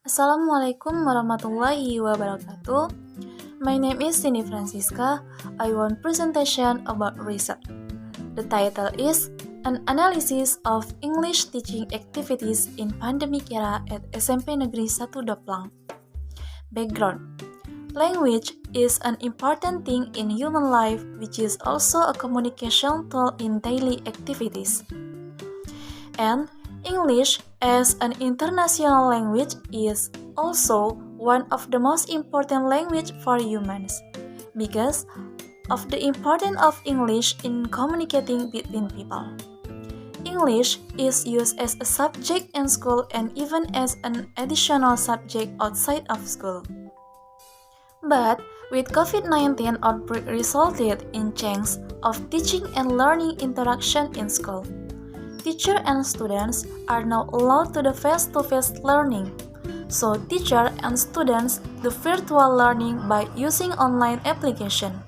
Assalamualaikum warahmatullahi wabarakatuh. My name is Sindi Fransiska. I want presentation about research. The title is An Analysis of English Teaching Activities in Pandemic Era at SMP Negeri 1 Daplang. Background. Language is an important thing in human life, which is also a communication tool in daily activities. And English as an international language is also one of the most important language for humans because of the importance of English in communicating between people. English is used as a subject in school and even as an additional subject outside of school. But with COVID-19 outbreak resulted in change of teaching and learning interaction in school. Teacher and students are now allowed to the face-to-face learning. So teacher and students do virtual learning by using online application.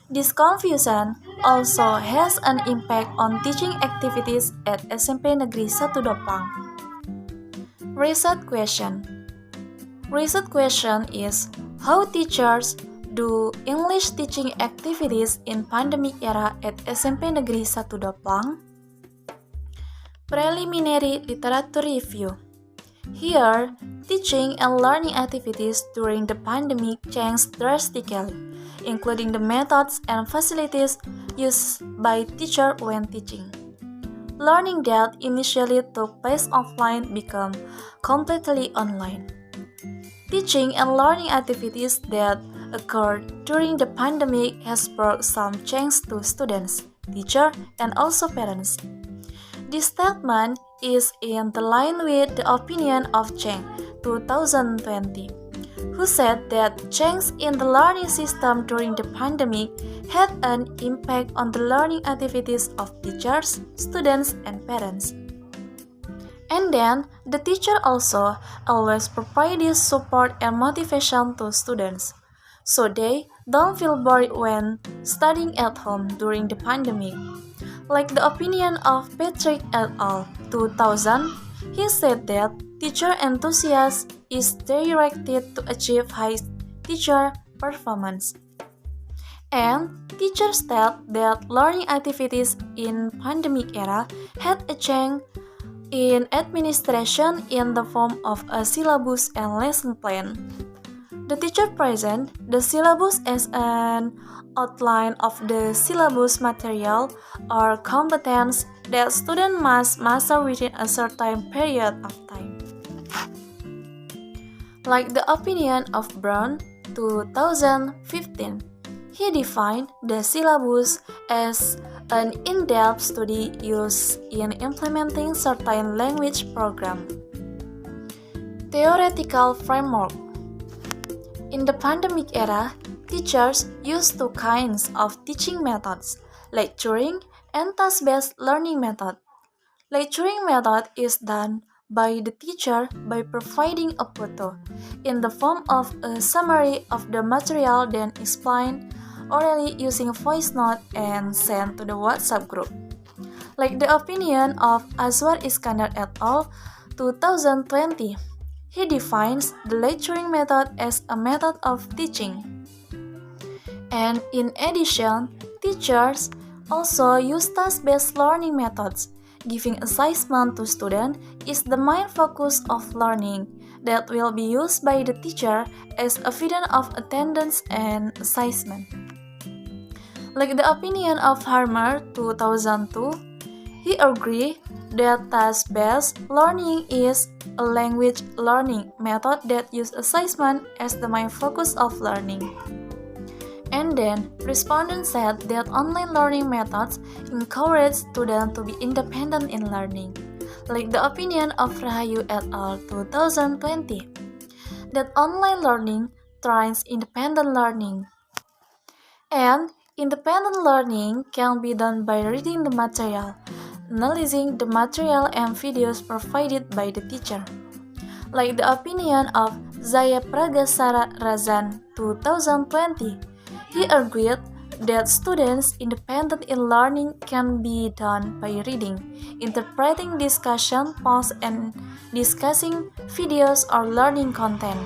This confusion also has an impact on teaching activities at SMP Negeri 1 Daplang. Research question. Research question is how teachers do English teaching activities in pandemic era at SMP Negeri 1 Daplang? Preliminary literature review. Here, teaching and learning activities during the pandemic changed drastically, including the methods and facilities used by teachers when teaching. Learning that initially took place offline became completely online. Teaching and learning activities that occurred during the pandemic has brought some change to students, teachers, and also parents. This statement is in line with the opinion of Cheng, 2020, who said that change in the learning system during the pandemic had an impact on the learning activities of teachers, students, and parents. And then, the teacher also always provided support and motivation to students, so they don't feel bored when studying at home during the pandemic. Like the opinion of Patrick et al. 2000, he said that teacher enthusiasm is directed to achieve high teacher performance. And teachers said that learning activities in pandemic era had a change in administration in the form of a syllabus and lesson plan. The teacher present the syllabus as an outline of the syllabus material or competence that students must master within a certain period of time. Like the opinion of Brown, 2015, he defined the syllabus as an in-depth study used in implementing certain language program. Theoretical framework. In the pandemic era, teachers used two kinds of teaching methods, lecturing and task-based learning method. Lecturing method is done by the teacher by providing a photo in the form of a summary of the material then explained orally using a voice note and sent to the WhatsApp group. Like the opinion of Azwar Iskandar et al. 2020. He defines the lecturing method as a method of teaching. And in addition, teachers also use task-based learning methods. Giving assessment to students is the main focus of learning that will be used by the teacher as evidence of attendance and assessment. Like the opinion of Harmer 2002, he agreed that task-based learning is a language learning method that uses assessment as the main focus of learning. And then, respondents said that online learning methods encourage students to be independent in learning. Like the opinion of Rahayu et al. 2020, that online learning trains independent learning. And independent learning can be done by reading the material, analyzing the material and videos provided by the teacher. Like the opinion of Zaya Pragasara Razan 2020, he argued that students' independent in learning can be done by reading, interpreting discussion posts, and discussing videos or learning content.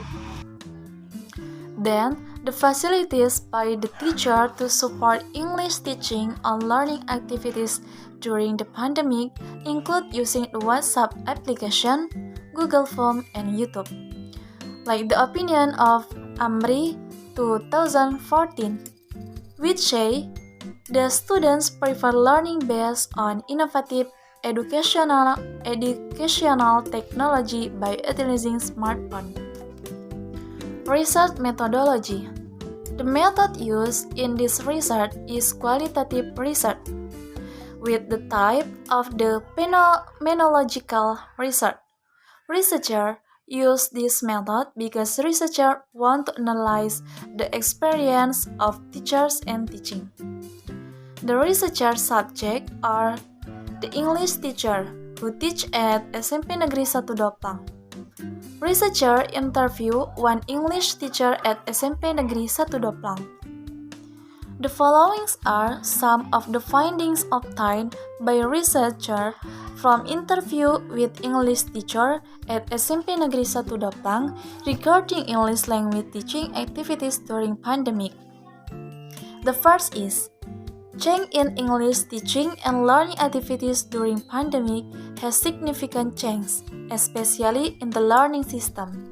Then, the facilities by the teacher to support English teaching and learning activities during the pandemic include using the WhatsApp application, Google Form, and YouTube. Like the opinion of Amri 2014, which say the students prefer learning based on innovative educational technology by utilizing smartphone. Research methodology. The method used in this research is qualitative research, with the type of the phenomenological research. Researchers use this method because researchers want to analyze the experience of teachers and teaching. The researcher subjects are the English teacher who teach at SMP Negeri 1 Doplang. Researcher interview one English teacher at SMP Negeri 1 Doplang. The following are some of the findings obtained by researcher from interview with English teacher at SMP Negeri 1 Doplang regarding English language teaching activities during pandemic. The first is, change in English teaching and learning activities during pandemic has significant change, especially in the learning system.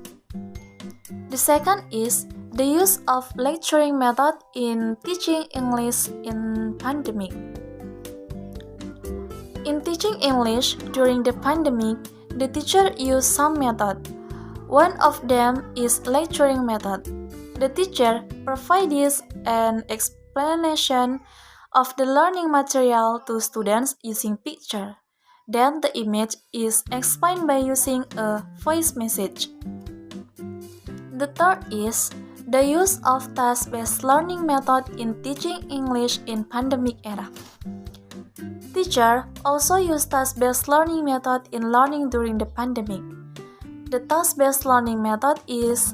The second is the use of lecturing method in teaching English in pandemic. In teaching English during the pandemic, the teacher used some method. One of them is lecturing method. The teacher provides an explanation of the learning material to students using picture. Then the image is explained by using a voice message. The third is the use of task-based learning method in teaching English in pandemic era. Teacher also use task-based learning method in learning during the pandemic. The task-based learning method is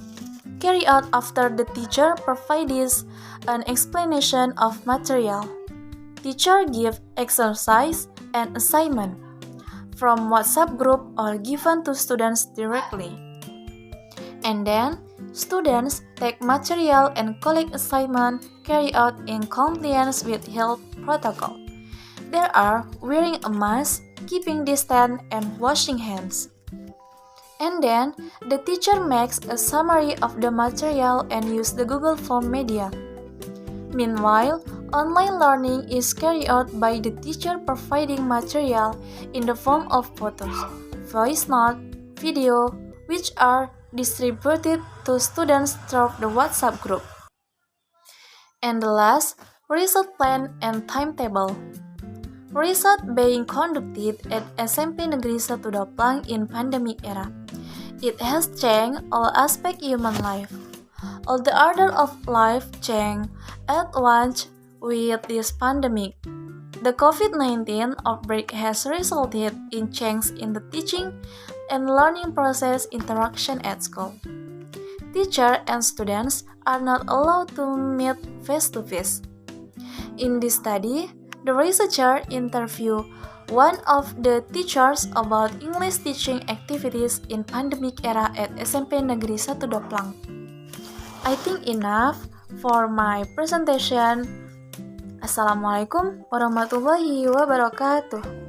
carried out after the teacher provides an explanation of material. Teacher give exercise and assignment from WhatsApp group or given to students directly. And then, students take material and collect assignment carried out in compliance with health protocol. There are wearing a mask, keeping distance, and washing hands. And then, the teacher makes a summary of the material and use the Google Form media. Meanwhile, online learning is carried out by the teacher providing material in the form of photos, voice note, video, which are distributed to students through the WhatsApp group. And the last, research plan and timetable. Research being conducted at SMP Negeri 1 Doplang in pandemic era. It has changed all aspects human life. All the order of life changed at once with this pandemic. The COVID-19 outbreak has resulted in change in the teaching and learning process interaction at school. Teachers and students are not allowed to meet face-to-face. In this study, the researcher interviewed one of the teachers about English teaching activities in pandemic era at SMP Negeri 1 Doplang. I think enough for my presentation. Assalamualaikum warahmatullahi wabarakatuh.